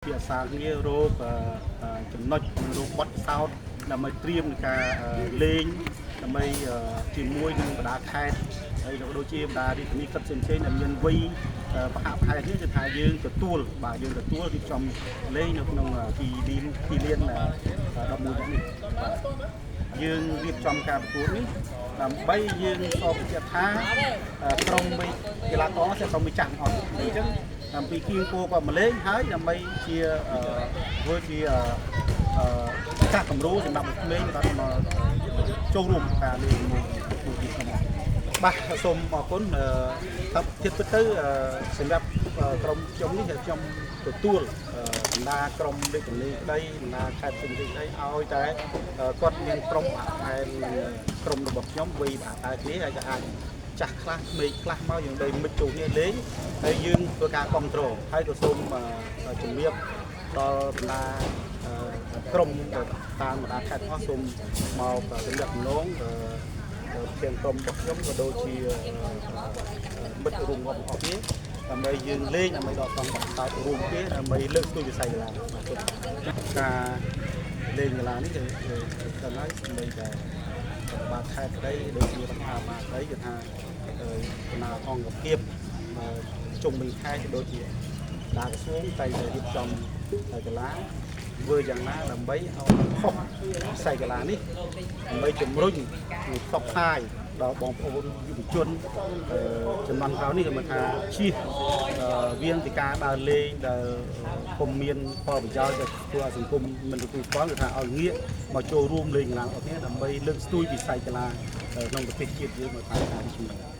ភាសាគ្នារោគចំណុចរោគបត់សោតដើម្បីត្រៀមការលេងដើម្បីជាមួយនឹងបណ្ដាខេត្តហើយក៏ដូចជាបណ្ដារាជធានីផ្សេងៗដែលមានវ័យប្រហាក់ប្រហែលនេះគឺថាយើងទទួលបាទយើងទទួលរៀបចំលេងនៅក្នុងទីលាន11នេះយើងរៀបចំការប្រកួតនេះដើម្បីយើងសពជាថាក្រុមកីឡាករsẽ không bị chẳngអត់អញ្ចឹងពីគៀងគោក៏មកលេងហើយដើម្បីជាធ្វើជាចាស់កម្រូសម្រាប់ក្មេងគាត់មកចូលរួមការលេងមួយទីក្នុងបាទសូមអរគុណទៀតទៅសម្រាប់ក្រុមខ្ញុំនេះខ្ញុំទទួលបណ្ដាក្រុមលេខទន្លេក្តីបណ្ដាខេត្តផ្សេងៗឲ្យតែគាត់មានក្រុមហើយក្រុមរបស់ខ្ញុំវ័យបាក់តែគ្នាហើយក៏អាចចាស់ខ្លះក្មេងខ្លះមកយើងដីមិត្តចូលគ្នាលេងហើយយើងធ្វើការគ្រប់គ្រងហើយក៏សូមជំរាបដល់បណ្ដាក្រុមតាមបណ្ដាខេត្តអស់សូមមកទំនាក់ទំនងទាំងក្រុមរបស់ខ្ញុំក៏ដូចជាមិត្តរួមរបស់អស់គ្នាដើម្បីយើងលេងដើម្បីដកសំបត្តិរួមគ្នាដើម្បីលើកស្ទួយវិស័យកីឡាការលេងកីឡានេះគឺដល់ហើយដើម្បីតែបាទខេត្តក្តីដូចជារដ្ឋាភិបាលក្តីគឺថាគណៈអង្គភាពជុំវិញខេត្តដូចជាដារក្រសួងតែរៀបចំកីឡាធ្វើយ៉ាងណាដើម្បីឲ្យខុសវិស័យកីឡានេះដើម្បីជំរុញផ្សព្វផ្សាយដល់បងប្អូនយុវជនចំនួនក្រោយនេះគឺថាជិះវៀងពីការដើរលេងដែលពុំមានផលប្រយោជន៍ទៅធ្វើឲ្យសង្គមមិនទទួលស្គាល់គឺថាឲ្យងាកមកចូលរួមលេងកីឡាអត់នេះដើម្បីលើកស្ទួយវិស័យកីឡាក្នុងប្រទេសជាតិយើងមកតាមការជំរុញ